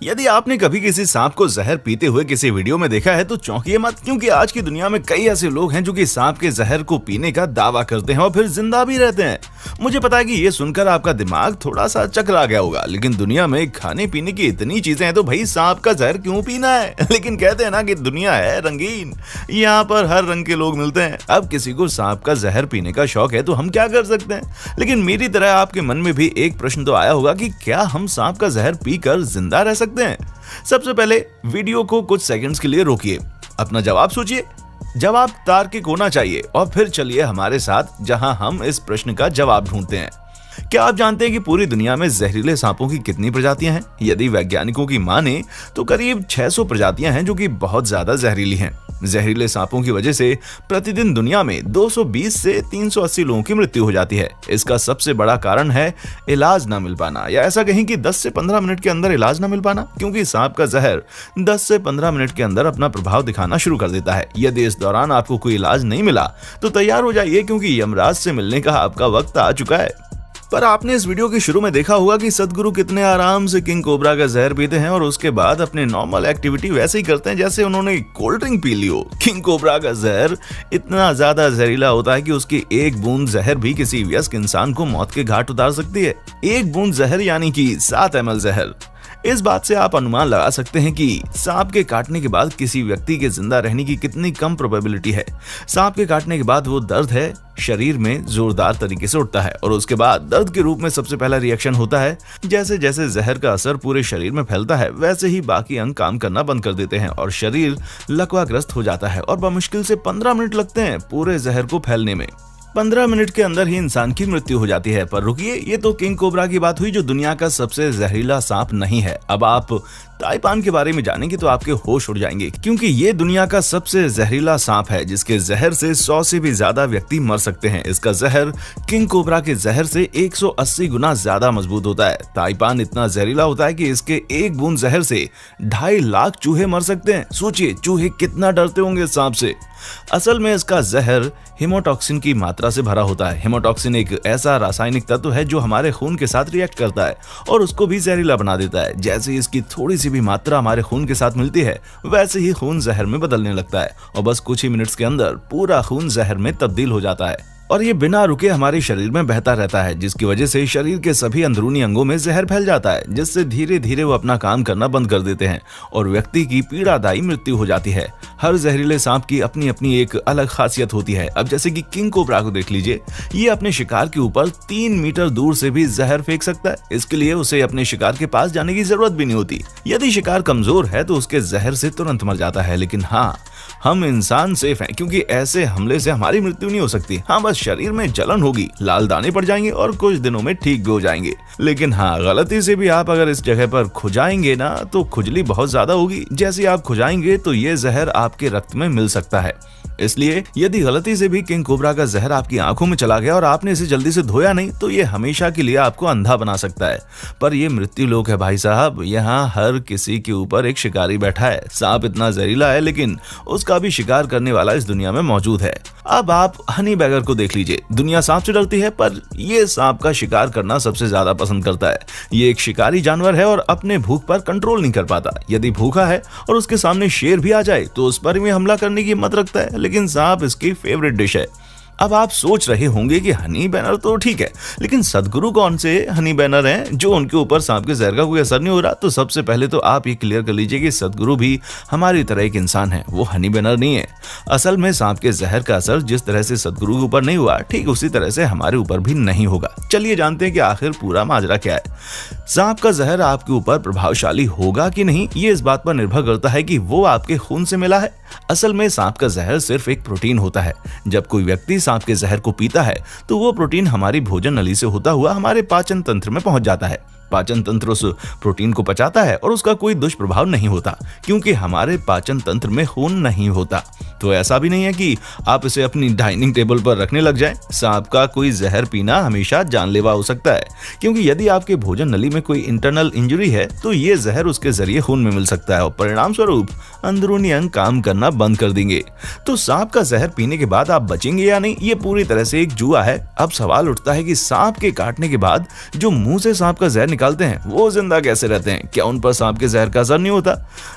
यदि आपने कभी किसी सांप को जहर पीते हुए किसी वीडियो में देखा है तो चौंकिए मत, क्योंकि आज की दुनिया में कई ऐसे लोग हैं जो कि सांप के जहर को पीने का दावा करते हैं और फिर जिंदा भी रहते हैं। मुझे पता है कि ये सुनकर आपका दिमाग थोड़ा सा चकरा गया होगा, लेकिन दुनिया में खाने पीने की इतनी चीजें हैं तो भाई सांप का जहर क्यों पीना है। लेकिन कहते हैं ना कि दुनिया है रंगीन, यहाँ पर हर रंग के लोग मिलते हैं। अब किसी को सांप का जहर पीने का शौक है तो हम क्या कर सकते हैं, लेकिन मेरी तरह आपके मन में भी एक प्रश्न तो आया होगा कि क्या हम सांप का जहर पीकर जिंदा रह सकते हैं। सबसे पहले वीडियो को कुछ सेकंड्स के लिए रोकिए, अपना जवाब सोचिए। जवाब तार्किक होना चाहिए और फिर चलिए हमारे साथ जहां हम इस प्रश्न का जवाब ढूंढते हैं। क्या आप जानते हैं कि पूरी दुनिया में जहरीले सांपों की कितनी प्रजातियां हैं? यदि वैज्ञानिकों की माने तो करीब 600 प्रजातियां हैं जो कि बहुत ज्यादा जहरीली हैं। जहरीले सांपों की वजह से प्रतिदिन दुनिया में 220 से 380 लोगों की मृत्यु हो जाती है। इसका सबसे बड़ा कारण है इलाज न मिल पाना, या ऐसा कहें कि 10 से 15 मिनट के अंदर इलाज न मिल पाना, क्योंकि सांप का जहर 10 से 15 मिनट के अंदर अपना प्रभाव दिखाना शुरू कर देता है। यदि इस दौरान आपको कोई इलाज नहीं मिला तो तैयार हो जाइए, क्योंकि यमराज से मिलने का आपका वक्त आ चुका है। पर आपने इस वीडियो के शुरू में देखा होगा कि सदगुरु कितने आराम से किंग कोबरा का जहर पीते हैं और उसके बाद अपने नॉर्मल एक्टिविटी वैसे ही करते हैं जैसे उन्होंने कोल्ड ड्रिंक पी ली हो। किंग कोबरा का जहर इतना ज्यादा जहरीला होता है कि उसकी एक बूंद जहर भी किसी वयस्क इंसान को मौत के घाट उतार सकती है। एक बूंद जहर यानी कि 7 ml जहर। इस बात से आप अनुमान लगा सकते हैं कि सांप के काटने के बाद किसी व्यक्ति के जिंदा रहने की कितनी कम प्रोबेबिलिटी है। सांप के काटने के बाद वो दर्द है शरीर में जोरदार तरीके से उठता है और उसके बाद दर्द के रूप में सबसे पहला रिएक्शन होता है। जैसे जैसे जहर का असर पूरे शरीर में फैलता है वैसे ही बाकी अंग काम करना बंद कर देते हैं और शरीर लकवाग्रस्त हो जाता है और बमुश्किल से 15 मिनट लगते हैं पूरे जहर को फैलने में। 15 मिनट के अंदर ही इंसान की मृत्यु हो जाती है। पर रुकिए, ये तो किंग कोबरा की बात हुई जो दुनिया का सबसे जहरीला सांप नहीं है। अब आप ताइपान के बारे में जानेंगे तो आपके होश उड़ जाएंगे, क्योंकि ये दुनिया का सबसे जहरीला सांप है जिसके जहर से 100 से भी ज्यादा व्यक्ति मर सकते हैं। इसका जहर किंग कोबरा के जहर से 180 गुना ज्यादा मजबूत होता है। ताइपान इतना जहरीला होता है कि इसके एक बूंद जहर से 2.5 लाख चूहे मर सकते हैं। सोचिए चूहे कितना डरते होंगे सांप से। असल में इसका जहर हेमोटॉक्सिन की मात्रा से भरा होता है। हेमोटॉक्सिन एक ऐसा रासायनिक तत्व है जो हमारे खून के साथ रिएक्ट करता है और उसको भी जहरीला बना देता है। जैसे ही इसकी थोड़ी सी भी मात्रा हमारे खून के साथ मिलती है वैसे ही खून जहर में बदलने लगता है और बस कुछ ही मिनट्स के अंदर पूरा खून जहर में तब्दील हो जाता है और ये बिना रुके हमारे शरीर में बहता रहता है, जिसकी वजह से शरीर के सभी अंदरूनी अंगों में जहर फैल जाता है, जिससे धीरे धीरे वो अपना काम करना बंद कर देते हैं और व्यक्ति की पीड़ादायी मृत्यु हो जाती है। हर जहरीले सांप की अपनी अपनी एक अलग खासियत होती है। अब जैसे कि किंग कोबरा को देख लीजिए, ये अपने शिकार के ऊपर 3 मीटर दूर से भी जहर फेंक सकता है। इसके लिए उसे अपने शिकार के पास जाने की जरूरत भी नहीं होती। यदि शिकार कमजोर है तो उसके जहर से तुरंत मर जाता है, लेकिन हाँ, हम इंसान सेफ हैं, क्योंकि ऐसे हमले से हमारी मृत्यु नहीं हो सकती। हाँ, बस शरीर में जलन होगी, लाल दाने पड़ जाएंगे और कुछ दिनों में ठीक भी हो जाएंगे। लेकिन हाँ, गलती से भी आप अगर इस जगह पर खुजाएंगे ना तो खुजली बहुत ज्यादा होगी। जैसे आप खुजाएंगे तो ये जहर आपके रक्त में मिल सकता है। इसलिए यदि गलती से भी किंग कोबरा का जहर आपकी आंखों में चला गया और आपने इसे जल्दी से धोया नहीं तो ये हमेशा के लिए आपको अंधा बना सकता है। पर ये मृत्यु लोक है भाई साहब, यहाँ हर किसी के ऊपर एक शिकारी बैठा है। सांप इतना जहरीला है लेकिन उसका भी शिकार करने वाला इस दुनिया में मौजूद है। अब आप हनी बैगर को देख लीजिए। दुनिया सांप से डरती है पर ये सांप का शिकार करना सबसे ज्यादा पसंद करता है। ये एक शिकारी जानवर है और अपने भूख पर कंट्रोल नहीं कर पाता। यदि भूखा है और उसके सामने शेर भी आ जाए तो उस पर भी हमला करने की हिम्मत रखता है, लेकिन सांप इसकी फेवरेट डिश है। अब आप सोच रहे होंगे कि हनी बैनर तो ठीक है, लेकिन सदगुरु कौन से हनी बैनर हैं जो उनके ऊपर सांप के जहर का कोई असर नहीं हो रहा? तो सबसे पहले तो आप ये क्लियर कर लीजिए कि सदगुरु भी हमारी तरह एक इंसान है, वो हनी बैनर नहीं है। असल में सांप के जहर का असर जिस तरह से सदगुरु के ऊपर नहीं हुआ, ठीक उसी तरह से हमारे ऊपर भी नहीं होगा। चलिए जानते हैं कि आखिर पूरा माजरा क्या है। सांप का जहर आपके ऊपर प्रभावशाली होगा कि नहीं, ये इस बात पर निर्भर करता है कि वो आपके खून से मिला है। असल में सांप का जहर सिर्फ एक प्रोटीन होता है। जब कोई व्यक्ति सांप के जहर को पीता है तो वो प्रोटीन हमारी भोजन नली से होता हुआ हमारे पाचन तंत्र में पहुंच जाता है। पाचन तंत्र उस प्रोटीन को पचाता है और उसका कोई दुष्प्रभाव नहीं होता, क्योंकि हमारे पाचन तंत्र में खून नहीं होता। तो ऐसा भी नहीं है कि आप इसे अपनी डाइनिंग टेबल पर रखने लग जाएं। सांप का कोई जहर पीना हमेशा जानलेवा हो सकता है, क्योंकि यदि आपके भोजन नली में कोई इंटरनल इंजरी है तो ये जहर उसके जरिए खून में मिल सकता है और परिणाम स्वरूप अंदरूनी अंग काम करना बंद कर देंगे। तो सांप का जहर पीने के बाद आप बचेंगे या नहीं, ये पूरी तरह से एक जुआ है। अब सवाल उठता है कि सांप के काटने के बाद जो मुंह से सांप का जहर निकालते हैं वो जिंदा कैसे रहते हैं? क्या उन पर सांप के जहर का असर नहीं होता?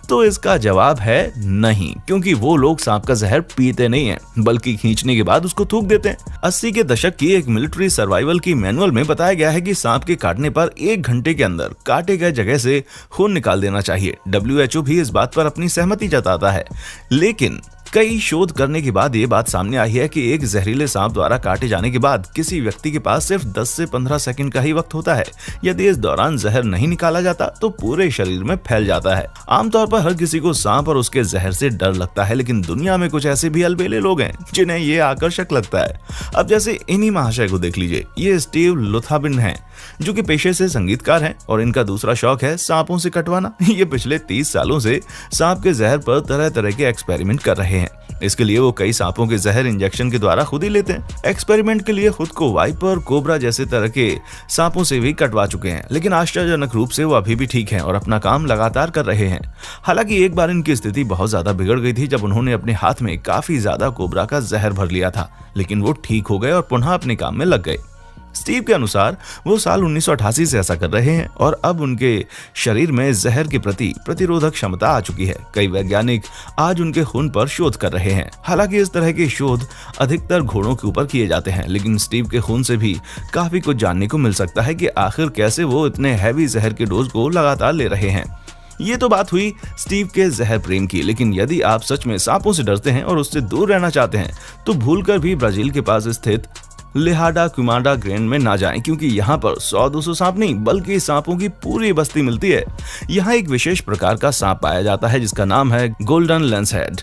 तो इसका जवाब है नहीं, क्योंकि वो लोग सांप का जहर पीते नहीं है, बल्कि खींचने के बाद उसको थूक देते हैं। 80 के दशक की एक मिलिट्री सर्वाइवल की मैनुअल में बताया गया है कि सांप के काटने पर 1 घंटे के अंदर काटे गए जगह से खून निकाल देना चाहिए। WHO भी इस बात पर अपनी सहमति जताता है, लेकिन कई शोध करने के बाद ये बात सामने आई है कि एक जहरीले सांप द्वारा काटे जाने के बाद किसी व्यक्ति के पास सिर्फ 10 से 15 सेकंड का ही वक्त होता है। यदि इस दौरान जहर नहीं निकाला जाता तो पूरे शरीर में फैल जाता है। आमतौर पर हर किसी को सांप और उसके जहर से डर लगता है, लेकिन दुनिया में कुछ ऐसे भी अलबेले लोग हैं जिन्हें ये आकर्षक लगता है। अब जैसे इन्हीं महाशय को देख लीजिए, ये स्टीव लुथाबिन हैं, जो कि पेशे से संगीतकार हैं और इनका दूसरा शौक है सांपों से कटवाना। ये पिछले 30 सालों से सांप के जहर पर तरह तरह के एक्सपेरिमेंट कर रहे हैं। इसके लिए वो कई सांपों के जहर इंजेक्शन के द्वारा खुद ही लेते हैं। एक्सपेरिमेंट के लिए खुद को वाइपर, कोबरा जैसे तरह के सांपों से भी कटवा चुके हैं, लेकिन आश्चर्यजनक रूप से वो अभी भी ठीक हैं और अपना काम लगातार कर रहे हैं। हालांकि एक बार इनकी स्थिति बहुत ज्यादा बिगड़ गई थी, जब उन्होंने अपने हाथ में काफी ज्यादा कोबरा का जहर भर लिया था, लेकिन वो ठीक हो गए और पुनः अपने काम में लग गए। स्टीव के अनुसार वो साल 1988 से ऐसा कर रहे हैं और अब उनके शरीर में जहर के प्रति प्रतिरोधक क्षमता आ चुकी है। कई वैज्ञानिक आज उनके खून पर शोध कर रहे हैं। हालांकि इस तरह के शोध अधिकतर घोड़ों के ऊपर किए जाते हैं, लेकिन स्टीव के खून से भी काफी कुछ जानने को मिल सकता है कि आखिर कैसे वो इतने हैवी जहर के डोज को लगातार ले रहे हैं। ये तो बात हुई स्टीव के जहर प्रेम की, लेकिन यदि आप सच में सांपों से डरते हैं और उससे दूर रहना चाहते हैं तो भूलकर भी ब्राजील के पास स्थित लेहाडा क्विमाडा ग्रैंड में ना जाएं, क्योंकि यहाँ पर 100-200 सांप नहीं बल्कि सांपों की पूरी बस्ती मिलती है। यहाँ एक विशेष प्रकार का सांप पाया जाता है जिसका नाम है गोल्डन लेंसहेड।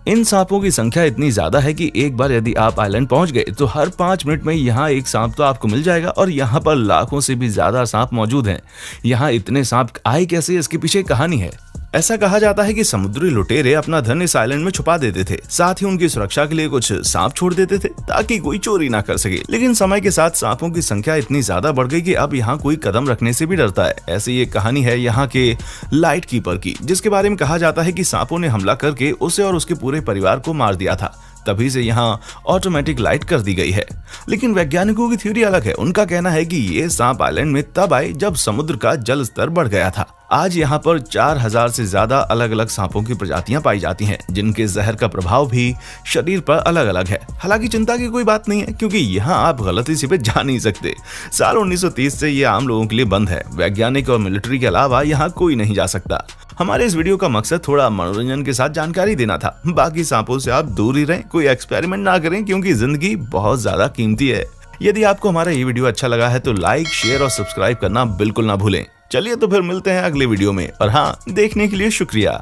इन सांपों की संख्या इतनी ज्यादा है कि एक बार यदि आप आइलैंड पहुंच गए तो हर 5 मिनट में यहाँ एक सांप तो आपको मिल जाएगा, और यहाँ पर लाखों से भी ज्यादा सांप मौजूद हैं। यहाँ इतने सांप आए कैसे, इसके पीछे कहानी है। ऐसा कहा जाता है कि समुद्री लुटेरे अपना धन इस आइलैंड में छुपा देते थे, साथ ही उनकी सुरक्षा के लिए कुछ सांप छोड़ देते थे ताकि कोई चोरी ना कर सके। लेकिन समय के साथ सांपों की संख्या इतनी ज्यादा बढ़ गई कि अब यहाँ कोई कदम रखने से भी डरता है। ऐसी एक कहानी है यहाँ के लाइट कीपर की, जिसके बारे में कहा जाता है कि सांपों ने हमला करके उसे और उसके पूरे परिवार को मार दिया था। तभी से यहाँ ऑटोमेटिक लाइट कर दी गई है। लेकिन वैज्ञानिकों की थ्योरी अलग है। उनका कहना है कि ये सांप आइलैंड में तब आए जब समुद्र का जल स्तर बढ़ गया था। आज यहाँ पर 4000 से ज्यादा अलग अलग सांपों की प्रजातियां पाई जाती हैं, जिनके जहर का प्रभाव भी शरीर पर अलग अलग है। हालांकि चिंता की कोई बात नहीं है, क्योंकि यहाँ आप गलती से जा नहीं सकते। साल 1930 से ये आम लोगों के लिए बंद है। वैज्ञानिक और मिलिट्री के अलावा यहाँ कोई नहीं जा सकता। हमारे इस वीडियो का मकसद थोड़ा मनोरंजन के साथ जानकारी देना था। बाकी सांपों से आप दूर ही रहें, कोई एक्सपेरिमेंट ना करें, क्योंकि जिंदगी बहुत ज्यादा कीमती है। यदि आपको हमारा ये वीडियो अच्छा लगा है तो लाइक, शेयर और सब्सक्राइब करना बिल्कुल ना भूलें। चलिए तो फिर मिलते हैं अगले वीडियो में, और हाँ, देखने के लिए शुक्रिया।